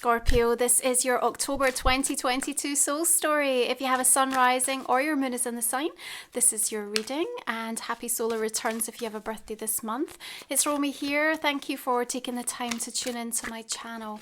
Scorpio, this is your October 2022 soul story. If you have a sun rising or your moon is in the sign, this is your reading, and happy solar returns if you have a birthday this month. It's Romy here. Thank you for taking the time to tune into my channel.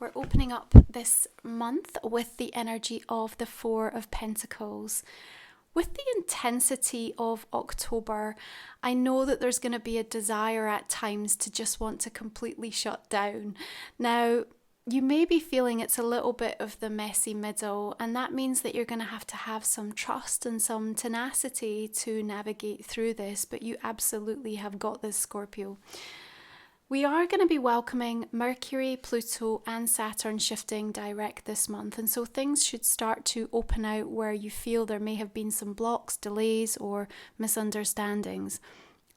We're opening up this month with the energy of the Four of Pentacles. With the intensity of October, I know that there's going to be a desire at times to just want to completely shut down. Now, you may be feeling it's a little bit of the messy middle, and that means that you're going to have some trust and some tenacity to navigate through this, but you absolutely have got this, Scorpio. We are going to be welcoming Mercury, Pluto and Saturn shifting direct this month, and so things should start to open out where you feel there may have been some blocks, delays or misunderstandings.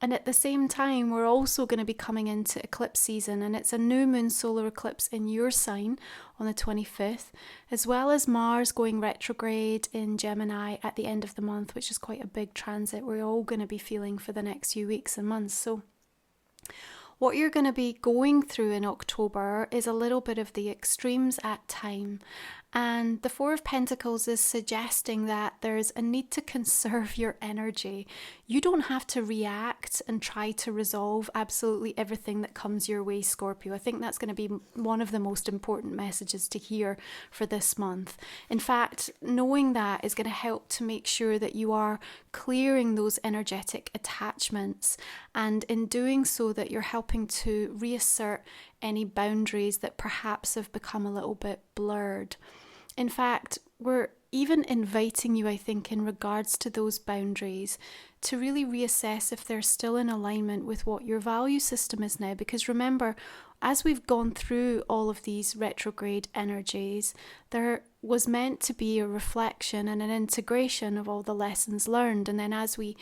And at the same time, we're also going to be coming into eclipse season, and it's a new moon solar eclipse in your sign on the 25th, as well as Mars going retrograde in Gemini at the end of the month, which is quite a big transit we're all going to be feeling for the next few weeks and months. So what you're going to be going through in October is a little bit of the extremes at time. And the Four of Pentacles is suggesting that there's a need to conserve your energy. You don't have to react and try to resolve absolutely everything that comes your way, Scorpio. I think that's going to be one of the most important messages to hear for this month. In fact, knowing that is going to help to make sure that you are clearing those energetic attachments, and in doing so that you're helping to reassert any boundaries that perhaps have become a little bit blurred. In fact, we're even inviting you, I think, in regards to those boundaries, to really reassess if they're still in alignment with what your value system is now. Because remember, as we've gone through all of these retrograde energies, there was meant to be a reflection and an integration of all the lessons learned. And then as we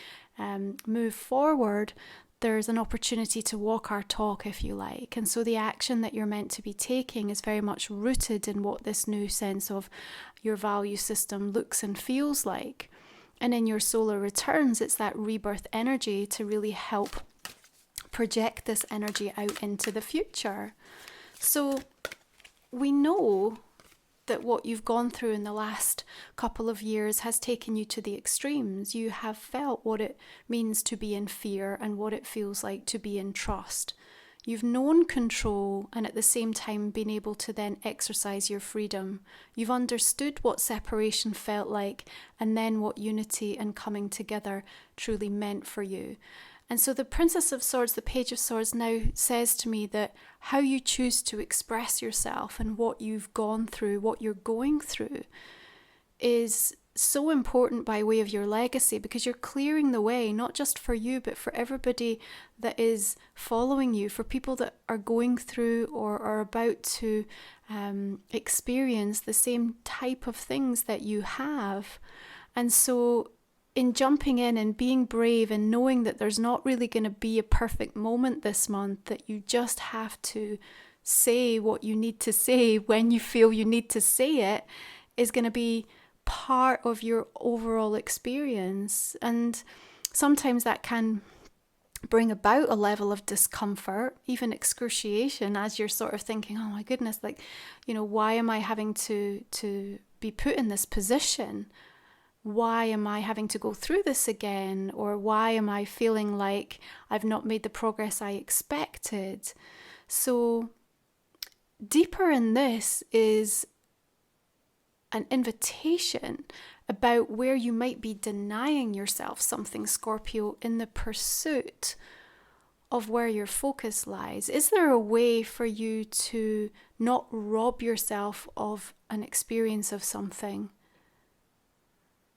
move forward, there's an opportunity to walk our talk, if you like. And so the action that you're meant to be taking is very much rooted in what this new sense of your value system looks and feels like. And in your solar returns, it's that rebirth energy to really help project this energy out into the future. So we know that what you've gone through in the last couple of years has taken you to the extremes. You have felt what it means to be in fear and what it feels like to be in trust. You've known control and at the same time been able to then exercise your freedom. You've understood what separation felt like, and then what unity and coming together truly meant for you. And so the Princess of Swords, the Page of Swords now says to me that how you choose to express yourself and what you've gone through, what you're going through, is so important by way of your legacy, because you're clearing the way, not just for you, but for everybody that is following you, for people that are going through or are about to experience the same type of things that you have. And so in jumping in and being brave and knowing that there's not really going to be a perfect moment this month, that you just have to say what you need to say when you feel you need to say it, is going to be part of your overall experience. And sometimes that can bring about a level of discomfort, even excruciation, as you're sort of thinking, oh my goodness, like, you know, why am I having to be put in this position? Why am I having to go through this again? Or why am I feeling like I've not made the progress I expected? So deeper in this is an invitation about where you might be denying yourself something, Scorpio, in the pursuit of where your focus lies. Is there a way for you to not rob yourself of an experience of something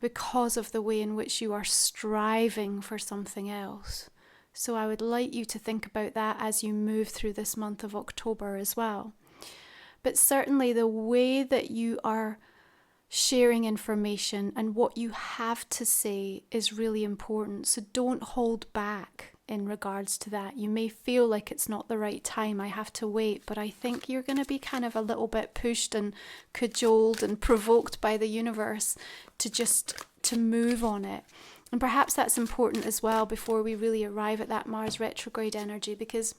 because of the way in which you are striving for something else? So I would like you to think about that as you move through this month of October as well. But certainly the way that you are sharing information and what you have to say is really important. So don't hold back in regards to that. You may feel like it's not the right time, I have to wait, but I think you're going to be kind of a little bit pushed and cajoled and provoked by the universe to move on it. And perhaps that's important as well before we really arrive at that Mars retrograde energy, because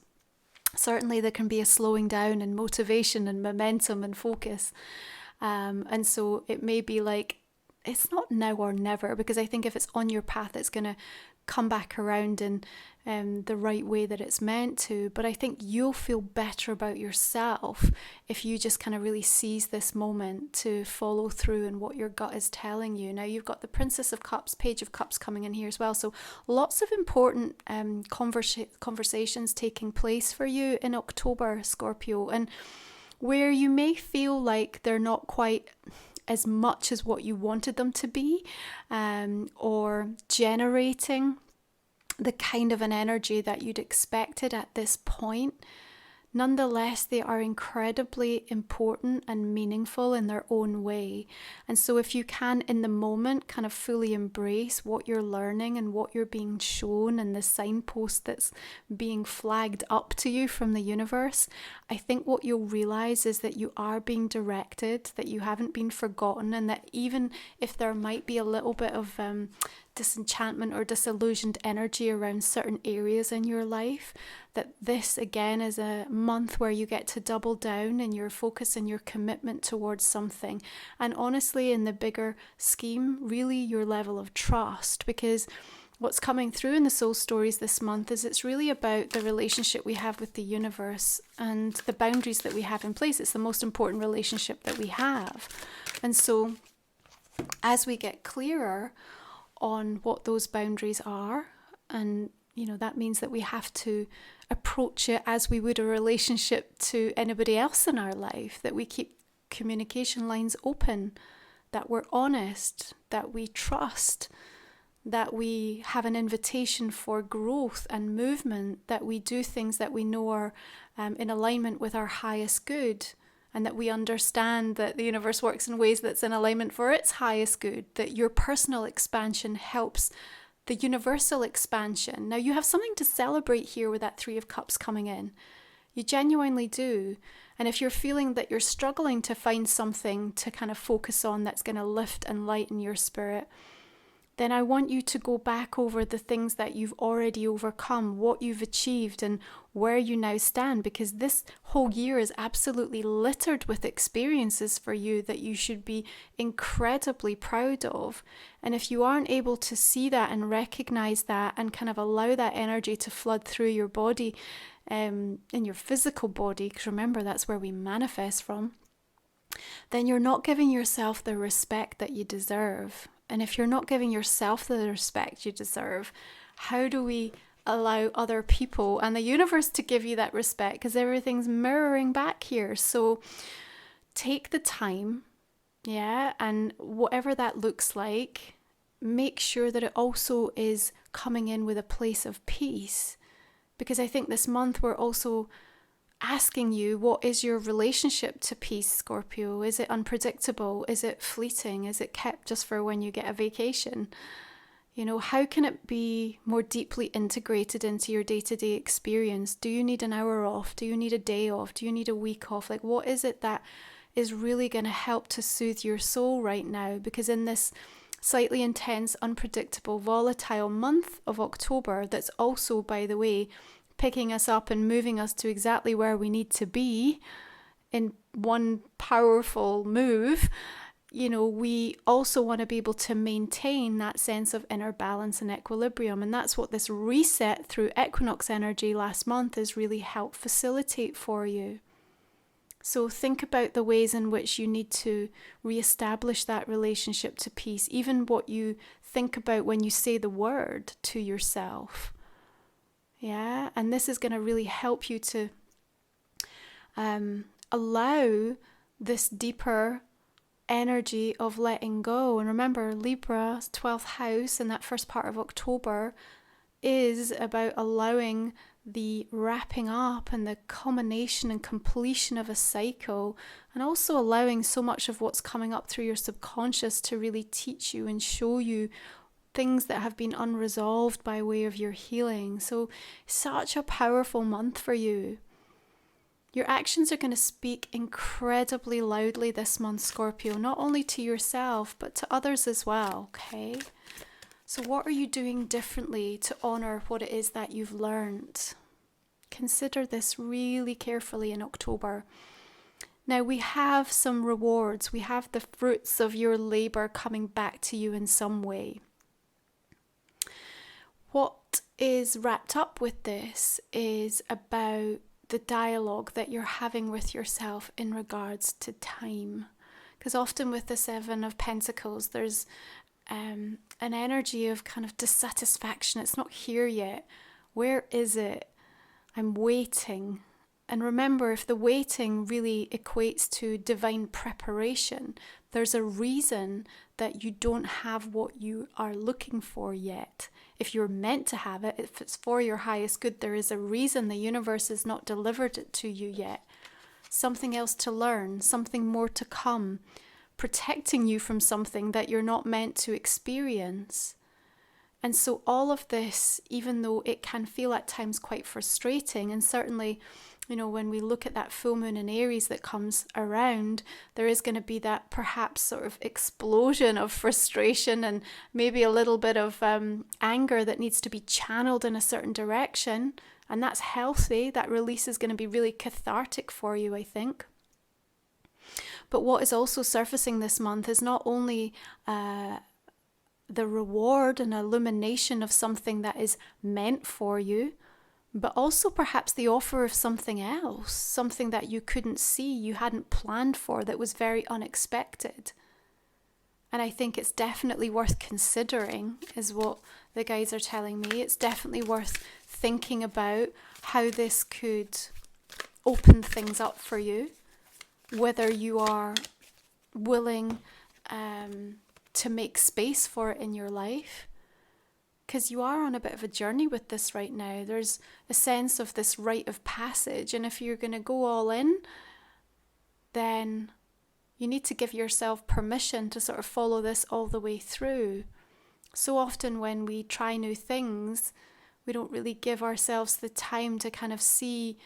certainly there can be a slowing down in motivation and momentum and focus. And so it may be like, it's not now or never, because I think if it's on your path, it's going to come back around in the right way that it's meant to. But I think you'll feel better about yourself if you just kind of really seize this moment to follow through in what your gut is telling you. Now, you've got the Princess of Cups, Page of Cups coming in here as well. So lots of important conversations taking place for you in October, Scorpio. And where you may feel like they're not quite as much as what you wanted them to be, or generating the kind of an energy that you'd expected at this point. Nonetheless, they are incredibly important and meaningful in their own way. And so if you can, in the moment, kind of fully embrace what you're learning and what you're being shown and the signpost that's being flagged up to you from the universe, I think what you'll realize is that you are being directed, that you haven't been forgotten, and that even if there might be a little bit of disenchantment or disillusioned energy around certain areas in your life, that this again is a month where you get to double down in your focus and your commitment towards something. And honestly, in the bigger scheme, really your level of trust, because what's coming through in the soul stories this month is it's really about the relationship we have with the universe and the boundaries that we have in place. It's the most important relationship that we have. And so as we get clearer on what those boundaries are, and that means that we have to approach it as we would a relationship to anybody else in our life, that we keep communication lines open, that we're honest, that we trust, that we have an invitation for growth and movement, that we do things that we know are in alignment with our highest good, and that we understand that the universe works in ways that's in alignment for its highest good, that your personal expansion helps the universal expansion. Now, you have something to celebrate here with that Three of Cups coming in. You genuinely do. And if you're feeling that you're struggling to find something to kind of focus on that's going to lift and lighten your spirit, then I want you to go back over the things that you've already overcome, what you've achieved, and where you now stand, because this whole year is absolutely littered with experiences for you that you should be incredibly proud of. And if you aren't able to see that and recognize that and kind of allow that energy to flood through your body, in your physical body, because remember, that's where we manifest from, then you're not giving yourself the respect that you deserve. And if you're not giving yourself the respect you deserve, how do we allow other people and the universe to give you that respect? Because everything's mirroring back here. So take the time, and whatever that looks like, make sure that it also is coming in with a place of peace. Because I think this month we're also asking you, what is your relationship to peace, Scorpio? Is it unpredictable? Is it fleeting? Is it kept just for when you get a vacation? How can it be more deeply integrated into your day-to-day experience? Do you need an hour off? Do you need a day off? Do you need a week off? Like, what is it that is really going to help to soothe your soul right now? Because in this slightly intense, unpredictable, volatile month of October, that's also, by the way, picking us up and moving us to exactly where we need to be in one powerful move, we also want to be able to maintain that sense of inner balance and equilibrium. And that's what this reset through equinox energy last month has really helped facilitate for you. So think about the ways in which you need to reestablish that relationship to peace, even what you think about when you say the word to yourself. And this is going to really help you to allow this deeper energy of letting go. And remember, Libra's 12th house in that first part of October is about allowing the wrapping up and the culmination and completion of a cycle, and also allowing so much of what's coming up through your subconscious to really teach you and show you things that have been unresolved by way of your healing. So such a powerful month for you. Your actions are going to speak incredibly loudly this month, Scorpio, not only to yourself, but to others as well, okay? So what are you doing differently to honor what it is that you've learned? consider this really carefully in October. Now, we have some rewards. We have the fruits of your labor coming back to you in some way. What is wrapped up with this is about the dialogue that you're having with yourself in regards to time. Because often with the Seven of Pentacles, there's an energy of kind of dissatisfaction. It's not here yet. Where is it? I'm waiting. And remember, if the waiting really equates to divine preparation, there's a reason that you don't have what you are looking for yet. If you're meant to have it, if it's for your highest good, there is a reason the universe has not delivered it to you yet. Something else to learn, something more to come, protecting you from something that you're not meant to experience. And so all of this, even though it can feel at times quite frustrating, and certainly, when we look at that full moon in Aries that comes around, there is going to be that perhaps sort of explosion of frustration and maybe a little bit of anger that needs to be channeled in a certain direction. And that's healthy. That release is going to be really cathartic for you, I think. But what is also surfacing this month is not only the reward and illumination of something that is meant for you, but also perhaps the offer of something else, something that you couldn't see, you hadn't planned for, that was very unexpected. And I think it's definitely worth considering, is what the guides are telling me. It's definitely worth thinking about how this could open things up for you, whether you are willing to make space for it in your life. Because you are on a bit of a journey with this right now. There's a sense of this rite of passage. And if you're going to go all in, then you need to give yourself permission to sort of follow this all the way through. So often when we try new things, we don't really give ourselves the time to kind of see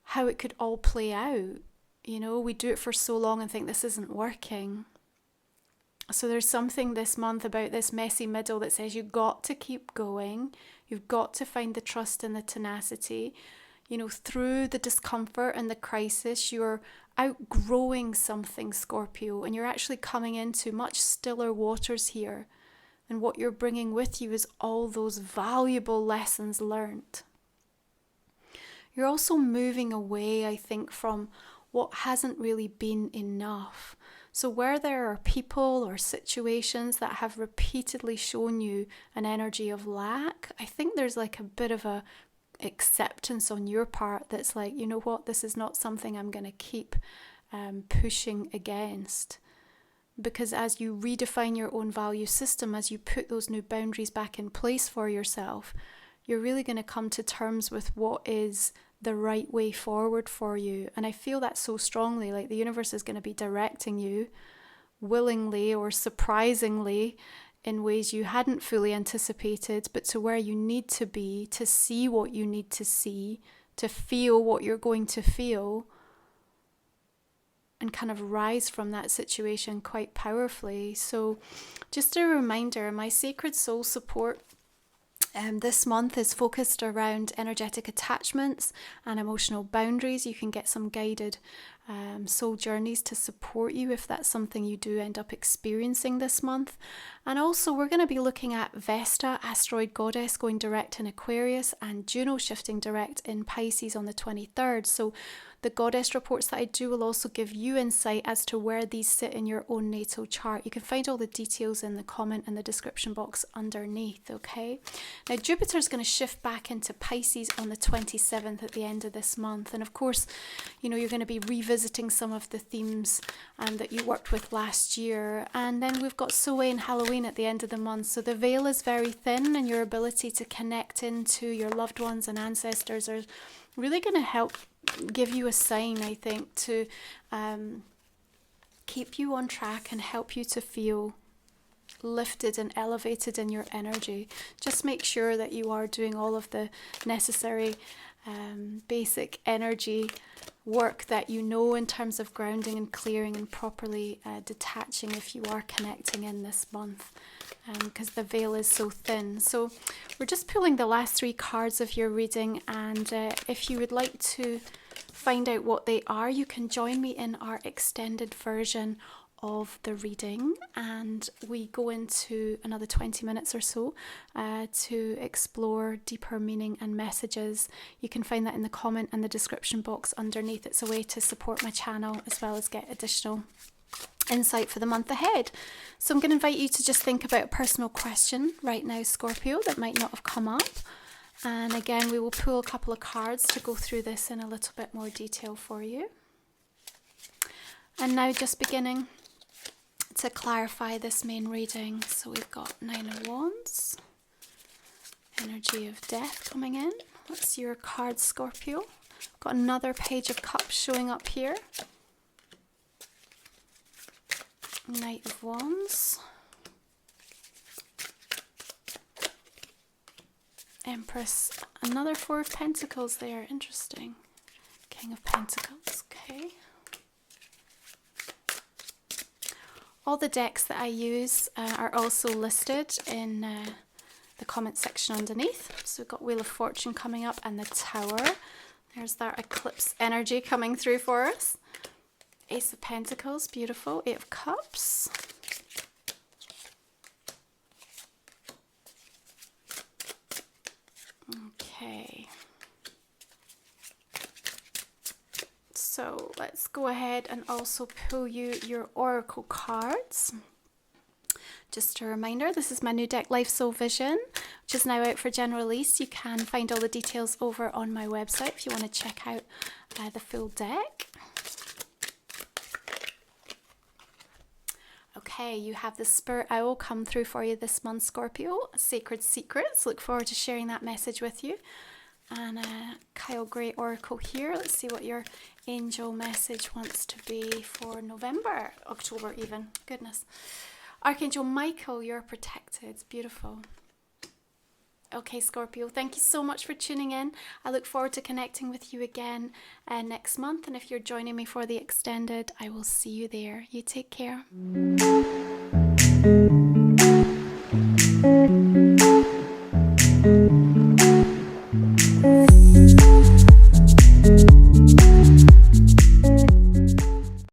how it could all play out. We do it for so long and think this isn't working. So there's something this month about this messy middle that says you've got to keep going. You've got to find the trust and the tenacity. Through the discomfort and the crisis, you're outgrowing something, Scorpio, and you're actually coming into much stiller waters here. And what you're bringing with you is all those valuable lessons learned. You're also moving away, I think, from what hasn't really been enough. So where there are people or situations that have repeatedly shown you an energy of lack, I think there's like a bit of a acceptance on your part that's like, you know what, this is not something I'm going to keep pushing against. Because as you redefine your own value system, as you put those new boundaries back in place for yourself, you're really going to come to terms with what is the right way forward for you. And I feel that so strongly, like the universe is going to be directing you willingly or surprisingly in ways you hadn't fully anticipated, but to where you need to be, to see what you need to see, to feel what you're going to feel, and kind of rise from that situation quite powerfully. So just a reminder, my Sacred Soul Support this month is focused around energetic attachments and emotional boundaries. You can get some guided soul journeys to support you if that's something you do end up experiencing this month. And also we're going to be looking at Vesta, asteroid goddess, going direct in Aquarius, and Juno shifting direct in Pisces on the 23rd. So the goddess reports that I do will also give you insight as to where these sit in your own natal chart. You can find all the details in the comment and the description box underneath, okay? Now Jupiter's going to shift back into Pisces on the 27th at the end of this month. And of course, you're going to be revisiting some of the themes that you worked with last year. And then we've got Samhain and Halloween at the end of the month. So the veil is very thin, and your ability to connect into your loved ones and ancestors are really going to help give you a sign, I think, to keep you on track and help you to feel lifted and elevated in your energy. Just make sure that you are doing all of the necessary basic energy work that you know in terms of grounding and clearing and properly detaching if you are connecting in this month, because the veil is so thin. So we're just pulling the last 3 cards of your reading, and if you would like to find out what they are, you can join me in our extended version of the reading, and we go into another 20 minutes or so to explore deeper meaning and messages. You can find that in the comment and the description box underneath. It's a way to support my channel as well as get additional insight for the month ahead. So I'm going to invite you to just think about a personal question right now, Scorpio, that might not have come up. And again, we will pull a couple of cards to go through this in a little bit more detail for you. And now just beginning to clarify this main reading. So we've got 9 of Wands, energy of death coming in. What's your card, Scorpio? Got another Page of Cups showing up here. Knight of Wands, Empress, another 4 of Pentacles there, interesting. King of Pentacles, okay. All the decks that I use are also listed in the comment section underneath. So we've got Wheel of Fortune coming up and the Tower. There's that eclipse energy coming through for us. Ace of Pentacles, beautiful. 8 of Cups. Okay. So let's go ahead and also pull you your oracle cards. Just a reminder, this is my new deck, Life Soul Vision, which is now out for general release. You can find all the details over on my website if you want to check out the full deck. Okay, you have the Spirit Owl come through for you this month, Scorpio. Sacred Secrets. Look forward to sharing that message with you. And Kyle Gray Oracle here. Let's see what your angel message wants to be for November, October even. Goodness. Archangel Michael, you're protected. Beautiful. Okay, Scorpio, thank you so much for tuning in. I look forward to connecting with you again next month. And if you're joining me for the extended, I will see you there. You take care.